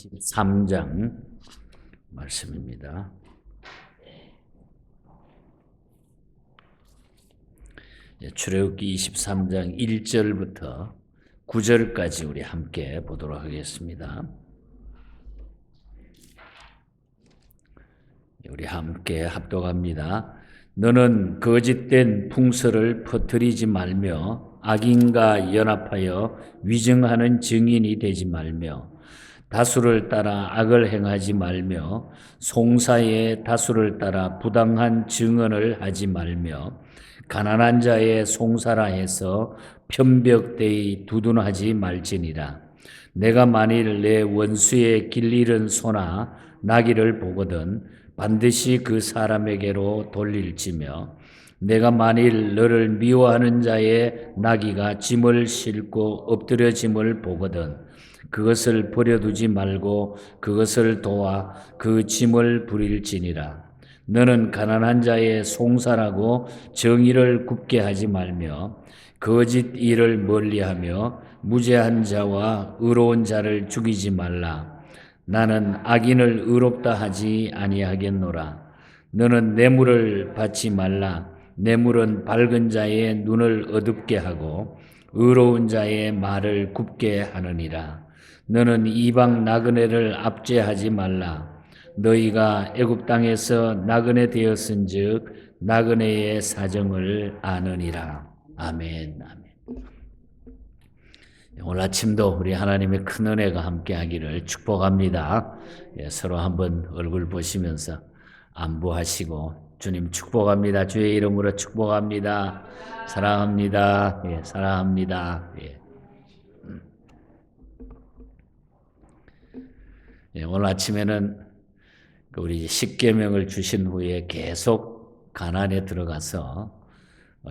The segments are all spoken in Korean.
23장 말씀입니다. 출애굽기 23장 1절부터 9절까지 우리 함께 보도록 하겠습니다. 우리 함께 합독합니다. 너는 거짓된 풍설을 퍼뜨리지 말며 악인과 연합하여 위증하는 증인이 되지 말며 다수를 따라 악을 행하지 말며 송사의 다수를 따라 부당한 증언을 하지 말며 가난한 자의 송사라 해서 편벽되이 두둔하지 말지니라. 내가 만일 내 원수의 길 잃은 소나 나귀를 보거든 반드시 그 사람에게로 돌릴지며 내가 만일 너를 미워하는 자의 나귀가 짐을 싣고 엎드려짐을 보거든 그것을 버려두지 말고 그것을 도와 그 짐을 부릴지니라. 너는 가난한 자의 송사라고 정의를 굽게 하지 말며 거짓 일을 멀리하며 무죄한 자와 의로운 자를 죽이지 말라. 나는 악인을 의롭다 하지 아니하겠노라. 너는 뇌물을 받지 말라. 뇌물은 밝은 자의 눈을 어둡게 하고 의로운 자의 말을 굽게 하느니라. 너는 이방 나그네를 압제하지 말라. 너희가 애굽 땅에서 나그네 되었은즉 나그네의 사정을 아느니라. 아멘. 아멘. 오늘 아침도 우리 하나님의 큰 은혜가 함께하기를 축복합니다. 서로 한번 얼굴 보시면서 안부하시고 주님 축복합니다. 주의 이름으로 축복합니다. 사랑합니다. 사랑합니다. 오늘 아침에는 우리 십계명을 주신 후에 계속 가나안에 들어가서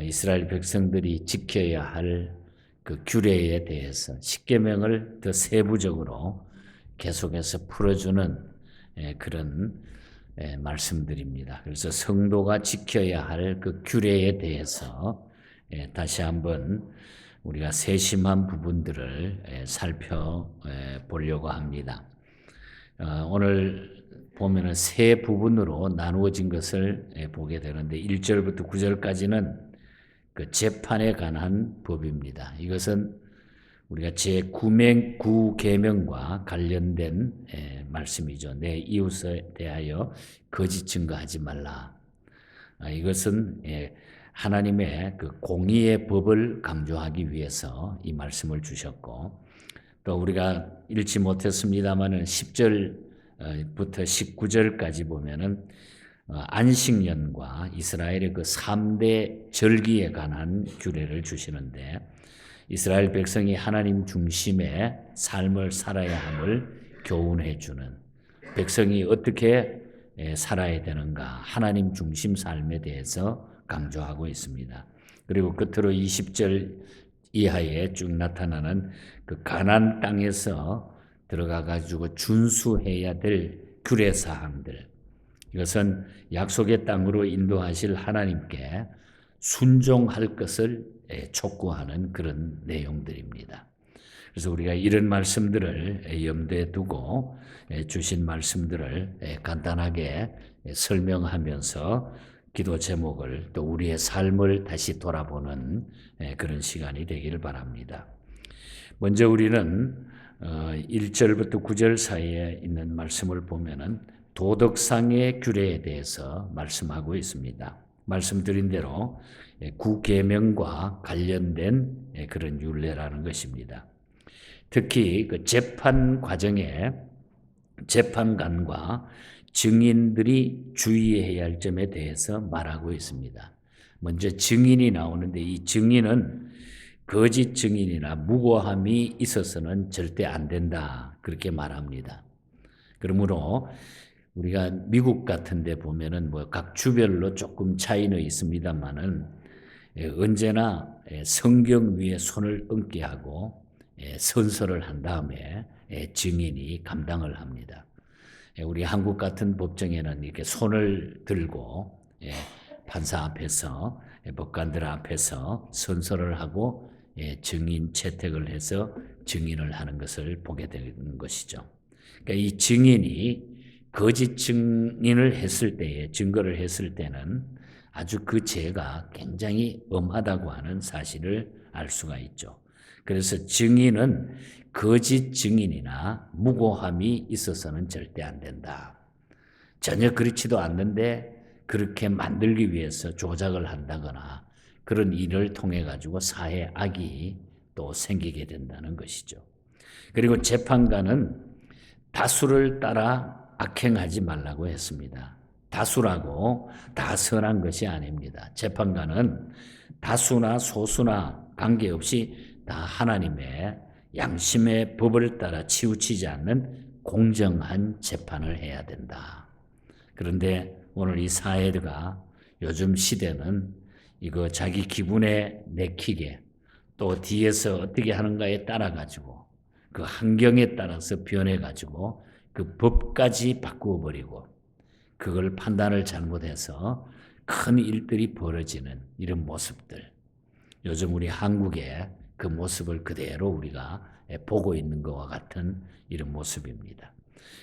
이스라엘 백성들이 지켜야 할 그 규례에 대해서 십계명을 더 세부적으로 계속해서 풀어주는 그런 말씀들입니다. 그래서 성도가 지켜야 할 그 규례에 대해서 다시 한번 우리가 세심한 부분들을 살펴보려고 합니다. 오늘 보면은 세 부분으로 나누어진 것을 보게 되는데 1절부터 9절까지는 그 재판에 관한 법입니다. 이것은 우리가 제9계명과 관련된 말씀이죠. 내 이웃에 대하여 거짓 증거하지 말라. 이것은 하나님의 그 공의의 법을 강조하기 위해서 이 말씀을 주셨고 또 우리가 읽지 못했습니다마는 10절부터 19절까지 보면은 안식년과 이스라엘의 그 3대 절기에 관한 규례를 주시는데 이스라엘 백성이 하나님 중심의 삶을 살아야 함을 교훈해 주는 백성이 어떻게 살아야 되는가 하나님 중심 삶에 대해서 강조하고 있습니다. 그리고 끝으로 20절 이하에 쭉 나타나는 그 가나안 땅에서 들어가 가지고 준수해야 될 규례 사항들 이것은 약속의 땅으로 인도하실 하나님께 순종할 것을 촉구하는 그런 내용들입니다. 그래서 우리가 이런 말씀들을 염두에 두고 주신 말씀들을 간단하게 설명하면서 기도 제목을 또 우리의 삶을 다시 돌아보는 그런 시간이 되기를 바랍니다. 먼저 우리는 1절부터 9절 사이에 있는 말씀을 보면은 도덕상의 규례에 대해서 말씀하고 있습니다. 말씀드린 대로 9계명과 관련된 그런 율례라는 것입니다. 특히 그 재판 과정에 재판관과 증인들이 주의해야 할 점에 대해서 말하고 있습니다. 먼저 증인이 나오는데 이 증인은 거짓 증인이나 무고함이 있어서는 절대 안 된다. 그렇게 말합니다. 그러므로 우리가 미국 같은 데 보면은 뭐 각 주별로 조금 차이는 있습니다만은 언제나 성경 위에 손을 얹게 하고 선서를 한 다음에 증인이 감당을 합니다. 우리 한국 같은 법정에는 이렇게 손을 들고 판사 앞에서 법관들 앞에서 선서를 하고 증인 채택을 해서 증인을 하는 것을 보게 되는 것이죠. 그러니까 이 증인이 거짓 증인을 했을 때에, 증거를 했을 때는 아주 그 죄가 굉장히 엄하다고 하는 사실을 알 수가 있죠. 그래서 증인은 거짓 증인이나 무고함이 있어서는 절대 안 된다. 전혀 그렇지도 않는데 그렇게 만들기 위해서 조작을 한다거나 그런 일을 통해 가지고 사회에 악이 또 생기게 된다는 것이죠. 그리고 재판관은 다수를 따라 악행하지 말라고 했습니다. 다수라고 다 선한 것이 아닙니다. 재판관은 다수나 소수나 관계없이 다 하나님의 양심의 법을 따라 치우치지 않는 공정한 재판을 해야 된다. 그런데 오늘 이 사회가 요즘 시대는 이거 자기 기분에 내키게 또 뒤에서 어떻게 하는가에 따라 가지고 그 환경에 따라서 변해 가지고 그 법까지 바꾸어 버리고 그걸 판단을 잘못해서 큰 일들이 벌어지는 이런 모습들. 요즘 우리 한국의 그 모습을 그대로 우리가 보고 있는 것과 같은 이런 모습입니다.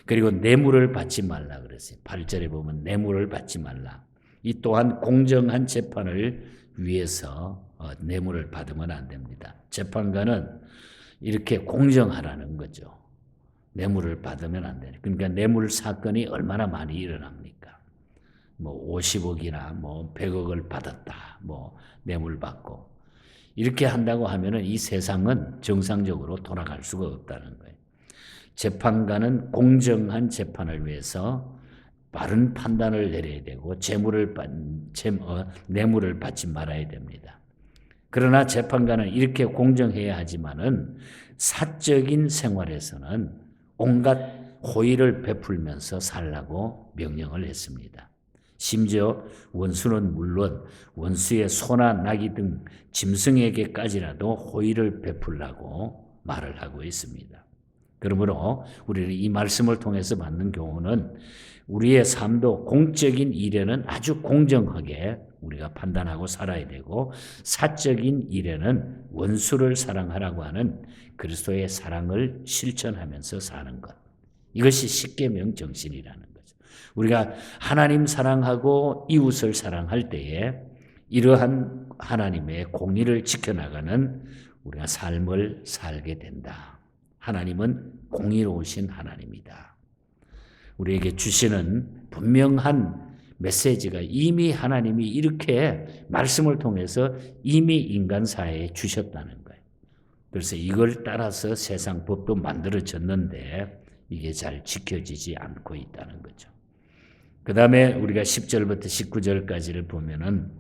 그리고 뇌물을 받지 말라 그랬어요. 8절에 보면 뇌물을 받지 말라. 이 또한 공정한 재판을 위해서 뇌물을 받으면 안 됩니다. 재판관은 이렇게 공정하라는 거죠. 뇌물을 받으면 안 되는. 그러니까 뇌물 사건이 얼마나 많이 일어납니까? 뭐 50억이나 뭐 100억을 받았다. 뭐 뇌물 받고. 이렇게 한다고 하면은 이 세상은 정상적으로 돌아갈 수가 없다는 거예요. 재판관은 공정한 재판을 위해서 바른 판단을 내려야 되고 뇌물을 받지 말아야 됩니다. 그러나 재판관은 이렇게 공정해야 하지만은 사적인 생활에서는 온갖 호의를 베풀면서 살라고 명령을 했습니다. 심지어 원수는 물론 원수의 소나 나귀 등 짐승에게까지라도 호의를 베풀라고 말을 하고 있습니다. 그러므로 우리는 이 말씀을 통해서 받는 교훈은 우리의 삶도 공적인 일에는 아주 공정하게 우리가 판단하고 살아야 되고 사적인 일에는 원수를 사랑하라고 하는 그리스도의 사랑을 실천하면서 사는 것. 이것이 십계명 정신이라는 거죠. 우리가 하나님 사랑하고 이웃을 사랑할 때에 이러한 하나님의 공의를 지켜나가는 우리가 삶을 살게 된다. 하나님은 공의로우신 하나님이다. 우리에게 주시는 분명한 메시지가 이미 하나님이 이렇게 말씀을 통해서 이미 인간사회에 주셨다는 거예요. 그래서 이걸 따라서 세상 법도 만들어졌는데 이게 잘 지켜지지 않고 있다는 거죠. 그 다음에 우리가 10절부터 19절까지를 보면은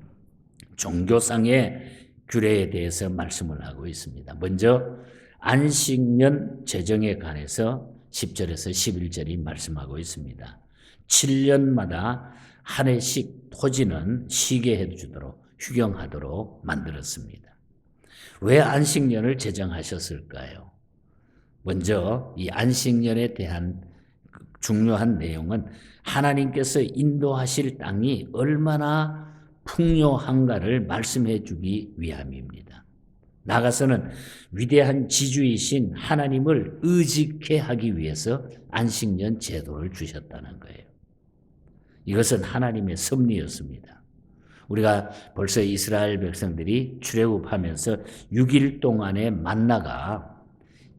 종교상의 규례에 대해서 말씀을 하고 있습니다. 먼저 안식년 제정에 관해서 10절에서 11절이 말씀하고 있습니다. 7년마다 한 해씩 토지는 쉬게 해주도록 휴경하도록 만들었습니다. 왜 안식년을 제정하셨을까요? 먼저 이 안식년에 대한 중요한 내용은 하나님께서 인도하실 땅이 얼마나 풍요한가를 말씀해 주기 위함입니다. 나아가서는 위대한 지주이신 하나님을 의지케 하기 위해서 안식년 제도를 주셨다는 거예요. 이것은 하나님의 섭리였습니다. 우리가 벌써 이스라엘 백성들이 출애굽하면서 6일 동안의 만나가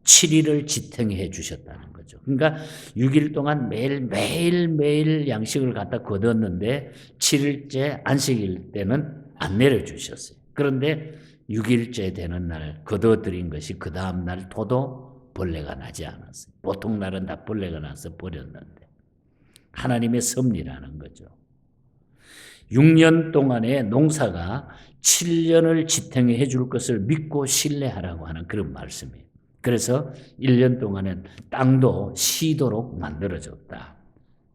7일을 지탱해 주셨다는 거죠. 그러니까 6일 동안 매일 양식을 갖다 거뒀는데 7일째 안식일 때는 안 내려주셨어요. 그런데 6일째 되는 날 거둬들인 것이 그 다음 날 토도 벌레가 나지 않았어요. 보통 날은 다 벌레가 나서 버렸는데 하나님의 섭리라는 거죠. 6년 동안의 농사가 7년을 지탱해 줄 것을 믿고 신뢰하라고 하는 그런 말씀이에요. 그래서 1년 동안은 땅도 쉬도록 만들어졌다.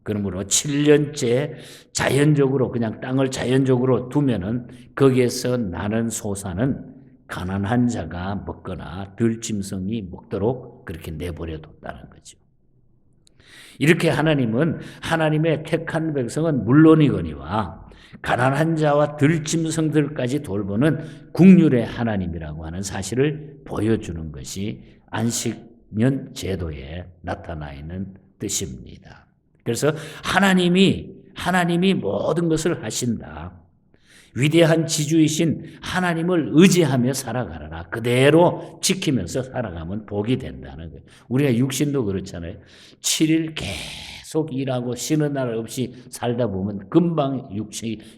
그러므로 7년째 자연적으로 그냥 땅을 자연적으로 두면은 거기에서 나는 소산은 가난한 자가 먹거나 들짐승이 먹도록 그렇게 내버려 뒀다는 거죠. 이렇게 하나님은 하나님의 택한 백성은 물론이거니와 가난한 자와 들짐승들까지 돌보는 국률의 하나님이라고 하는 사실을 보여주는 것이 안식년 제도에 나타나 있는 뜻입니다. 그래서 하나님이 모든 것을 하신다. 위대한 지주이신 하나님을 의지하며 살아가라. 그대로 지키면서 살아가면 복이 된다는 거예요. 우리가 육신도 그렇잖아요. 7일 계속 일하고 쉬는 날 없이 살다 보면 금방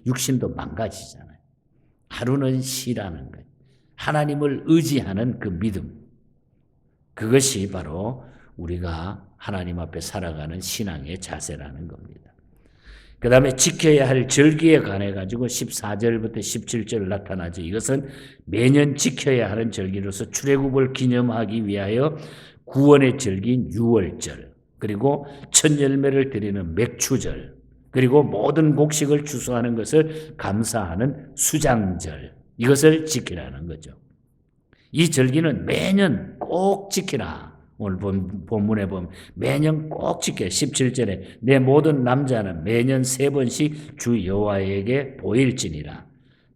육신도 망가지잖아요. 하루는 쉬라는 거예요. 하나님을 의지하는 그 믿음. 그것이 바로 우리가 하나님 앞에 살아가는 신앙의 자세라는 겁니다. 그 다음에 지켜야 할 절기에 관해 가지고 14절부터 17절 나타나죠. 이것은 매년 지켜야 하는 절기로서 출애굽을 기념하기 위하여 구원의 절기인 유월절, 그리고 첫 열매를 드리는 맥추절, 그리고 모든 곡식을 추수하는 것을 감사하는 수장절, 이것을 지키라는 거죠. 이 절기는 매년 꼭 지키라. 오늘 본문에 보면 매년 꼭 지켜. 17절에 내 모든 남자는 매년 3번씩 주 여호와에게 보일지니라.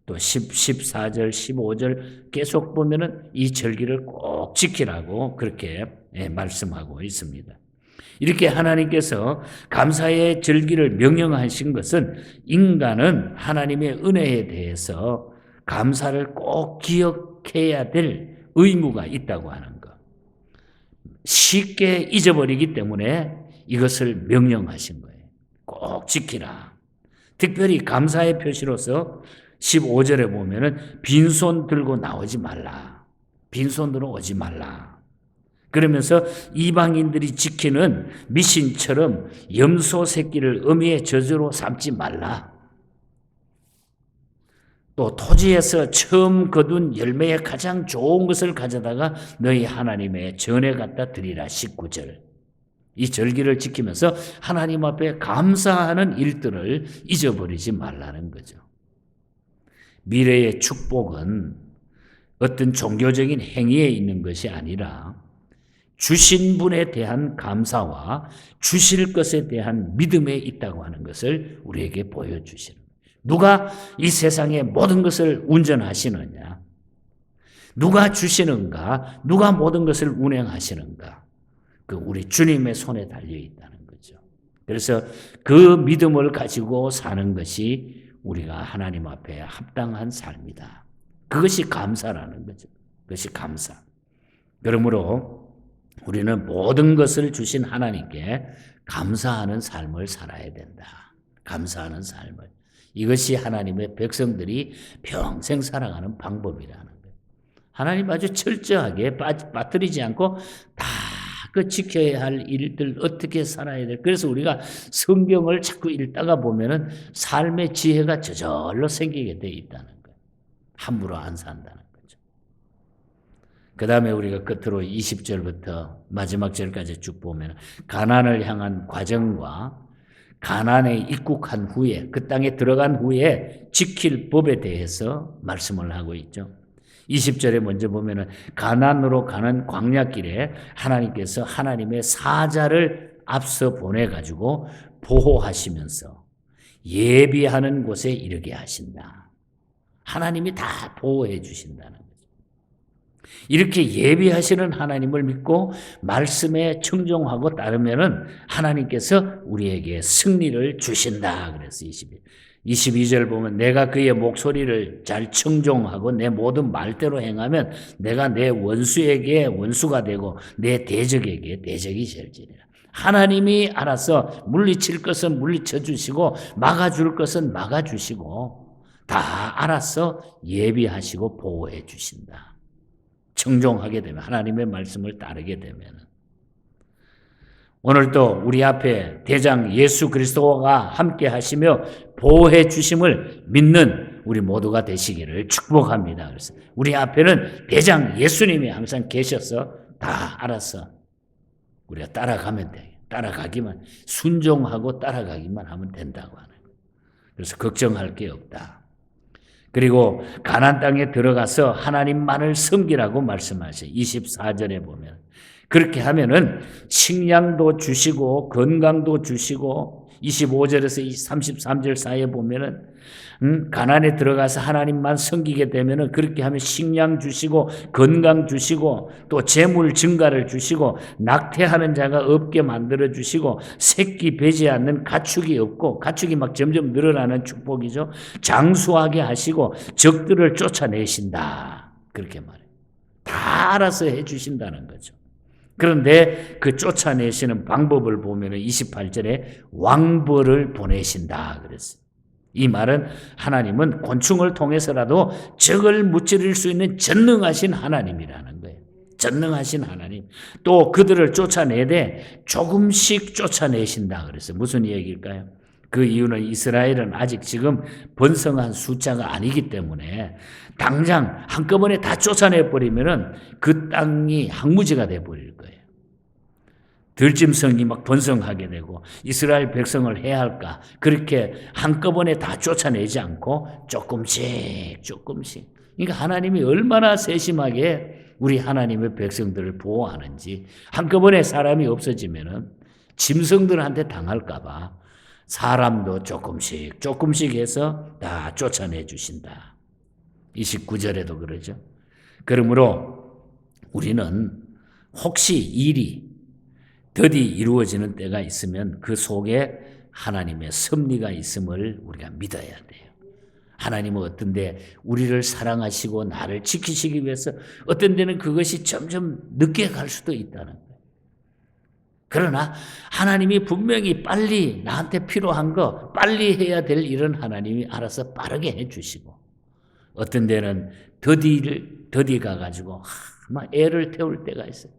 또 14절, 15절 계속 보면은 이 절기를 꼭 지키라고 그렇게 말씀하고 있습니다. 이렇게 하나님께서 감사의 절기를 명령하신 것은 인간은 하나님의 은혜에 대해서 감사를 꼭 기억해야 될 의무가 있다고 하는 것. 쉽게 잊어버리기 때문에 이것을 명령하신 거예요. 꼭 지키라. 특별히 감사의 표시로서 15절에 보면은 빈손 들고 나오지 말라. 빈손으로 오지 말라. 그러면서 이방인들이 지키는 미신처럼 염소 새끼를 어미의 저주로 삼지 말라. 또 토지에서 처음 거둔 열매의 가장 좋은 것을 가져다가 너희 하나님의 전에 갖다 드리라. 19절. 이 절기를 지키면서 하나님 앞에 감사하는 일들을 잊어버리지 말라는 거죠. 미래의 축복은 어떤 종교적인 행위에 있는 것이 아니라 주신 분에 대한 감사와 주실 것에 대한 믿음에 있다고 하는 것을 우리에게 보여주시는 거예요. 누가 이 세상의 모든 것을 운전하시느냐? 누가 주시는가? 누가 모든 것을 운행하시는가? 그 우리 주님의 손에 달려 있다는 거죠. 그래서 그 믿음을 가지고 사는 것이 우리가 하나님 앞에 합당한 삶이다. 그것이 감사라는 거죠. 그것이 감사. 그러므로 우리는 모든 것을 주신 하나님께 감사하는 삶을 살아야 된다. 감사하는 삶을. 이것이 하나님의 백성들이 평생 살아가는 방법이라는 거예요. 하나님 아주 철저하게 빠뜨리지 않고 다 그 지켜야 할 일들 어떻게 살아야 돼. 그래서 우리가 성경을 자꾸 읽다가 보면은 삶의 지혜가 저절로 생기게 돼 있다는 거예요. 함부로 안 산다는 거죠. 그 다음에 우리가 끝으로 20절부터 마지막 절까지 쭉 보면 가나안을 향한 과정과 가나안에 입국한 후에 그 땅에 들어간 후에 지킬 법에 대해서 말씀을 하고 있죠. 20절에 먼저 보면은 가나안으로 가는 광야길에 하나님께서 하나님의 사자를 앞서 보내가지고 보호하시면서 예비하는 곳에 이르게 하신다. 하나님이 다 보호해 주신다는 거죠. 이렇게 예비하시는 하나님을 믿고 말씀에 청종하고 따르면은 하나님께서 우리에게 승리를 주신다. 그래서 22절 보면 내가 그의 목소리를 잘 청종하고 내 모든 말대로 행하면 내가 내 원수에게 원수가 되고 내 대적에게 대적이 될지니라. 하나님이 알아서 물리칠 것은 물리쳐 주시고 막아줄 것은 막아주시고 다 알아서 예비하시고 보호해 주신다. 청종하게 되면 하나님의 말씀을 따르게 되면 오늘도 우리 앞에 대장 예수 그리스도가 함께 하시며 보호해 주심을 믿는 우리 모두가 되시기를 축복합니다. 그래서 우리 앞에는 대장 예수님이 항상 계셔서 다 알아서 우리가 따라가면 돼. 따라가기만 순종하고 따라가기만 하면 된다고 하는 거예요. 그래서 걱정할 게 없다. 그리고 가나안 땅에 들어가서 하나님만을 섬기라고 말씀하셔요. 24절에 보면 그렇게 하면은 식량도 주시고 건강도 주시고 25절에서 33절 사이에 보면은 가나안에 들어가서 하나님만 섬기게 되면은 그렇게 하면 식량 주시고 건강 주시고 또 재물 증가를 주시고 낙태하는 자가 없게 만들어 주시고 새끼 배지 않는 가축이 없고 가축이 막 점점 늘어나는 축복이죠. 장수하게 하시고 적들을 쫓아내신다. 그렇게 말해요. 다 알아서 해 주신다는 거죠. 그런데 그 쫓아내시는 방법을 보면 28절에 왕벌을 보내신다 그랬어요. 이 말은 하나님은 곤충을 통해서라도 적을 무찌를 수 있는 전능하신 하나님이라는 거예요. 전능하신 하나님. 또 그들을 쫓아내되 조금씩 쫓아내신다 그랬어요. 무슨 얘기일까요? 그 이유는 이스라엘은 아직 지금 번성한 숫자가 아니기 때문에 당장 한꺼번에 다 쫓아내버리면은 그 땅이 항무지가 돼버릴 거예요. 들짐승이 막 번성하게 되고 이스라엘 백성을 해야 할까? 그렇게 한꺼번에 다 쫓아내지 않고 조금씩. 그러니까 하나님이 얼마나 세심하게 우리 하나님의 백성들을 보호하는지 한꺼번에 사람이 없어지면은 짐승들한테 당할까 봐 사람도 조금씩 해서 다 쫓아내 주신다. 29절에도 그러죠. 그러므로 우리는 혹시 일이 더디 이루어지는 때가 있으면 그 속에 하나님의 섭리가 있음을 우리가 믿어야 돼요. 하나님은 어떤데 우리를 사랑하시고 나를 지키시기 위해서 어떤 데는 그것이 점점 늦게 갈 수도 있다는 거예요. 그러나 하나님이 분명히 빨리 나한테 필요한 거 빨리 해야 될 일은 하나님이 알아서 빠르게 해주시고 어떤 데는 더디 가가지고 막 애를 태울 때가 있어요.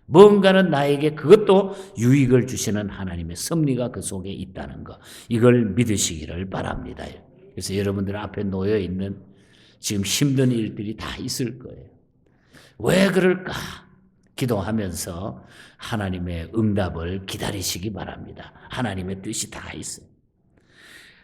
뭔가는 나에게 그것도 유익을 주시는 하나님의 섭리가 그 속에 있다는 거 이걸 믿으시기를 바랍니다. 그래서 여러분들 앞에 놓여 있는 지금 힘든 일들이 다 있을 거예요. 왜 그럴까? 기도하면서 하나님의 응답을 기다리시기 바랍니다. 하나님의 뜻이 다 있어요.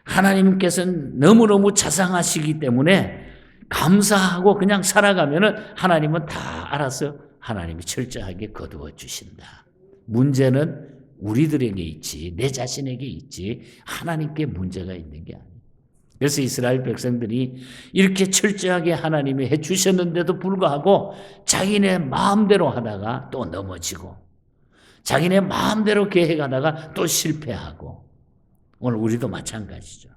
하나님께서는 너무너무 자상하시기 때문에 감사하고 그냥 살아가면은 하나님은 다 알아서 하나님이 철저하게 거두어 주신다. 문제는 우리들에게 있지, 내 자신에게 있지, 하나님께 문제가 있는 게 아니에요. 그래서 이스라엘 백성들이 이렇게 철저하게 하나님이 해 주셨는데도 불구하고 자기네 마음대로 하다가 또 넘어지고 자기네 마음대로 계획하다가 또 실패하고 오늘 우리도 마찬가지죠.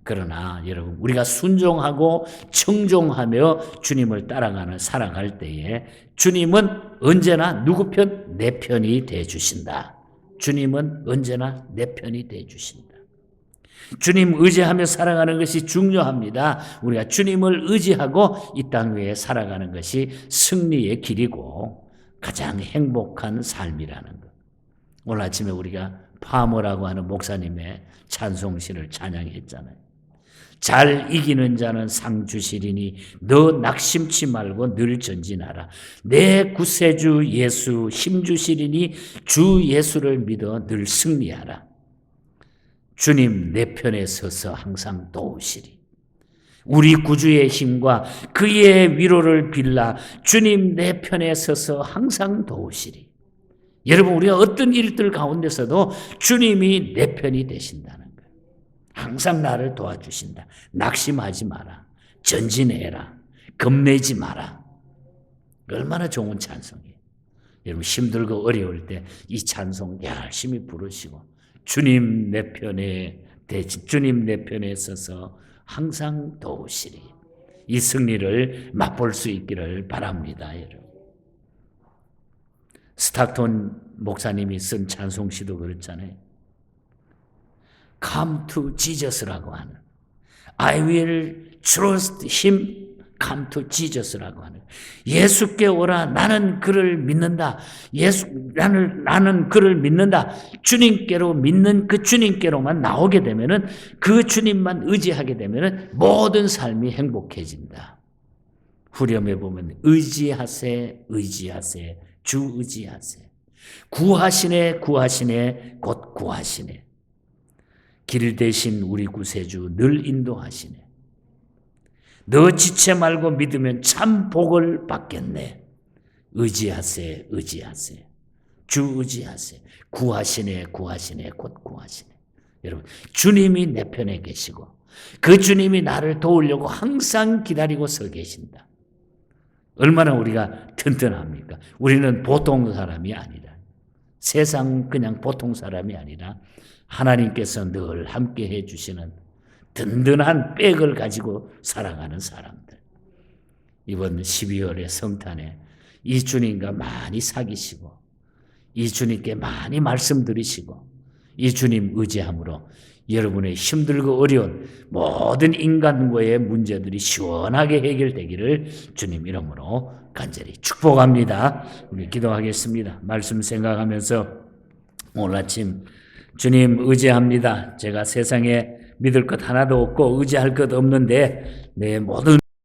그러나 여러분 우리가 순종하고 청종하며 주님을 따라가는 살아갈 때에 주님은 언제나 누구 편? 내 편이 돼 주신다. 주님은 언제나 내 편이 돼 주신다. 주님 의지하며 살아가는 것이 중요합니다. 우리가 주님을 의지하고 이 땅 위에 살아가는 것이 승리의 길이고 가장 행복한 삶이라는 것. 오늘 아침에 우리가 파머라고 하는 목사님의 찬송시를 찬양했잖아요. 잘 이기는 자는 상 주시리니 너 낙심치 말고 늘 전진하라. 내 구세주 예수 힘 주시리니 주 예수를 믿어 늘 승리하라. 주님 내 편에 서서 항상 도우시리. 우리 구주의 힘과 그의 위로를 빌라 주님 내 편에 서서 항상 도우시리. 여러분 우리가 어떤 일들 가운데서도 주님이 내 편이 되신다는 거예요. 항상 나를 도와주신다. 낙심하지 마라. 전진해라. 겁내지 마라. 얼마나 좋은 찬송이에요. 여러분 힘들고 어려울 때 이 찬송 열심히 부르시고 주님 내 편에 주님 내 편에 서서 항상 도우시리. 이 승리를 맛볼 수 있기를 바랍니다. 여러분. 스타톤 목사님이 쓴 찬송시도 그렇잖아요. Come to Jesus라고 하는 I will trust him. Come to Jesus라고 하는 예수께 오라. 나는 그를 믿는다. 나는 그를 믿는다. 주님께로 믿는 그 주님께로만 나오게 되면은 그 주님만 의지하게 되면은 모든 삶이 행복해진다. 후렴에 보면 의지하세 주 의지하세 구하시네 곧 구하시네. 길 대신 우리 구세주 늘 인도하시네. 너 지체 말고 믿으면 참 복을 받겠네. 의지하세 주 의지하세 구하시네 곧 구하시네. 여러분 주님이 내 편에 계시고 그 주님이 나를 도우려고 항상 기다리고 서 계신다. 얼마나 우리가 튼튼합니까? 우리는 보통 사람이 아니라, 세상 그냥 보통 사람이 아니라 하나님께서 늘 함께 해주시는 든든한 백을 가지고 살아가는 사람들. 이번 12월의 성탄에 이 주님과 많이 사귀시고, 이 주님께 많이 말씀드리시고, 이 주님 의지함으로 여러분의 힘들고 어려운 모든 인간과의 문제들이 시원하게 해결되기를 주님 이름으로 간절히 축복합니다. 우리 기도하겠습니다. 말씀 생각하면서 오늘 아침 주님 의지합니다. 제가 세상에 믿을 것 하나도 없고 의지할 것 없는데 내 모든